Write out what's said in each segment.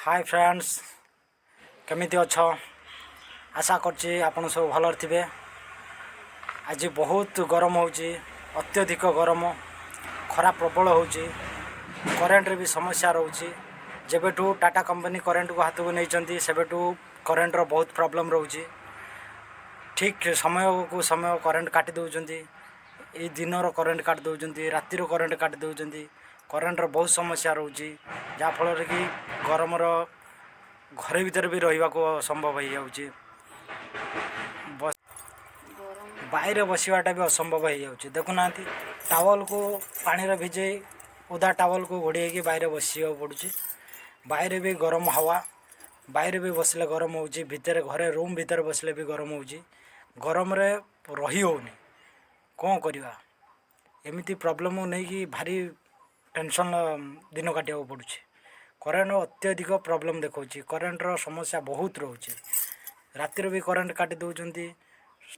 Hi friends केमिति अछ आशा करछि आपण सब भल थे। आज बहुत गरम होची, अत्यधिक गरम, खरा प्रबल होची, करेंट रे भी समस्या रोची। जेबेठू टाटा कंपनी करेंट को हाथ को नहीं सेबेठू करेंट रो बहुत प्रॉब्लम रोची। ठीक समय को समय करेंट काटी दउचंती, ए दिन रो करेंट काट दउचंती, राति रो करेंट काट दउचंती। करेंट रो बहुत समस्या रोची, जा फल कि गरम रो घरे भीतर भी रहिबा को असंभव हो जाउची। बाहर बसवाटा भी असंभव हो जाउची। देखुना टावल को पानी रे भिजे, ओदा टावल को घोड़े कि बाहर बसिया पड़ुची। बाहर भी गरम हवा, बाहर भी बसले गरम होची, भितर घरे रूम भीतर बसले भी गरम होची। गरम रे रही होनी, कौन करवा एमती प्रॉब्लम नहीं कि भारी टेंशन दिन काटिया पड़ुची। करेंट अत्यधिक प्रॉब्लम देखौची, करेंट रो समस्या बहुत रोचे। रातिर भी करेंट काटी दउचंती,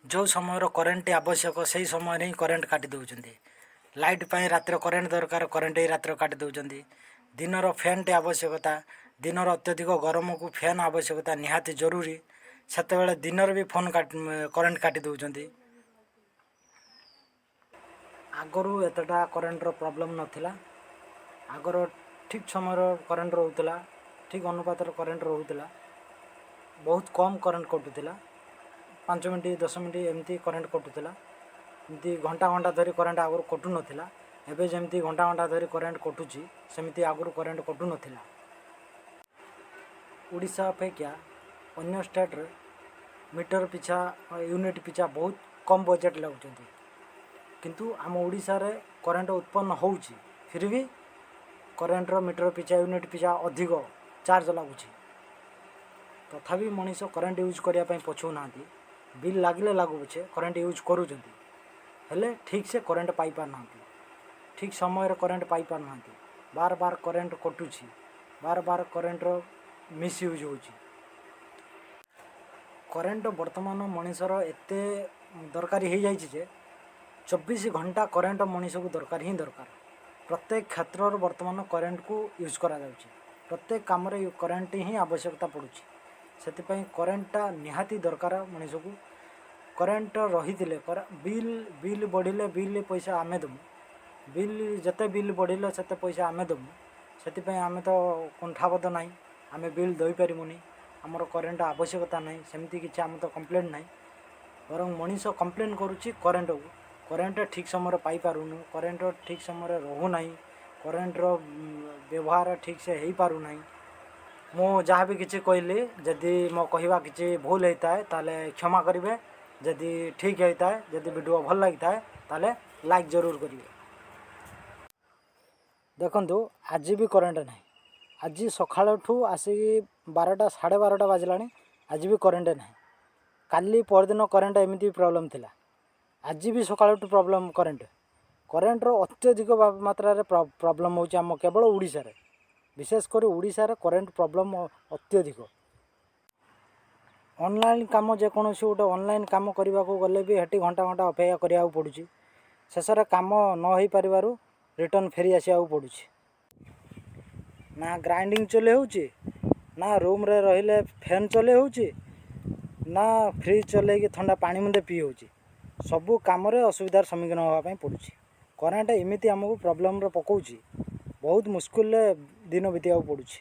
जो समय करेंट आवश्यक से समय ही करेंट काटी दउचंती। लाइट पाई रातिर करेंट दरकार, करेंट ही रातिर काटी दउचंती। दिनर फैन टे आवश्यकता, दिनर अत्यधिक गरम को फैन आवश्यकता निहाती जरूरी, सेतेबेले दिनर भी करेंट काटी दउचंती। आगरू एतटा करेंट रो प्रॉब्लम नथिला। आगर ठीक समय करेंट रोला, ठीक अनुपात करेंट रोला, बहुत कम करेंट कटुला। 5 मिनट 10 मिनट एमती करेंट कटुला, एमती घंटा घंटा धरी करेंट आगुरी कटु नथिला। एबे जेमती घंटा घंटा धरी करेंट कटुची सेमती आगुरी करेंट कटु नथिला। ओडिशा अपेक्षा अन्य स्टेट रे मीटर पिछा यूनिट पिछा बहुत कम बजेट लगुचंती, किंतु आम ओडिशा रे करेंट उत्पन्न होउची, फिर भी करेंट रो मीटर पिछा यूनिट पिछा अधिक चार्ज लगुच। तथापि मनीष करेंट यूज करने पछौ ना, बिल लगिले लागू पछे करेंट यूज करूचंती, हेले ठीक से करेंट पाई पार ना, ठीक समय करेंट पाई पार ना। बार बार करेंट कटुची, बार बार करेंट रो मिस यूज होची। करेंट वर्तमान मनीषर एते दरकारी हो जाइए जे 24 घंटा करेंट मनीष को दरकार ही दरकार। प्रत्येक क्षेत्र वर्तमान करेंट को यूज करा जाउची, प्रत्येक काम रे करेंट ही आवश्यकता पड़ुची। सेतिपई करेंटटा निहाती दरकार मनीष को। करेंट रही बिल बिल बढ़िले बिल पैसा आमे दमु, बिल जते बिल बढ़िले सेते पैसा आमे दमु। सेतिपई आमे तो कुंठाबद्ध नहीं, आमे बिल दई परिमुनी, हमर करेंट आवश्यकता नहीं, सेमती किछि आमे तो कंप्लेंट नहीं। बरं मनीष कंप्लेन करुची करेंट को, करेंट ठीक समय पाई पारुनु, करेंट ठीक समय रहू नहीं, करेंट व्यवहार ठीक से हो पारु नहीं। मो जहाँ भी किसी कहली जदि मो कहवा किसी भूल होता है ताले क्षमा करेंगे, जदि ठीक होता है, जदि वीडियो भल लगता है ताले लाइक जरूर करेंगे। देखंतु आज भी करेंट नहीं, आज सकाळठू आसिक 12टा 12:30 बाजलानी, आज भी करेंट नहीं। काली परदिन करेंट एमती प्रॉब्लम थिला, आज भी सकाळठू प्रॉब्लम करेंट। करेंट रो अत्यधिक मात्रा रे प्रॉब्लम होची आम केवल ओडिशा रे, विशेषकर ओडिशा रे करेंट प्रॉब्लम अत्यधिक। ऑनलाइन काम जेकोसी गोटे ऑनलाइन काम करने को गले भी हेटी घंटा घंटा अपेक्षा करिया पड़ुची। शेष रे काम न हो पारिबारु रिटर्न फेरी आसिया पड़ुची। ना ग्राइंडिंग चले होची, ना रूम रे रहिले फैन चले होची, ना फ्रिज चले कि ठंडा पानी मुंदे पी होची। सबू काम रे असुविधार सम्मुखीन होगा पड़ुची। करेंट एमती आमको प्रॉब्लम रे पकाउची, बहुत मुश्किल दिन बीतिया पड़ुची।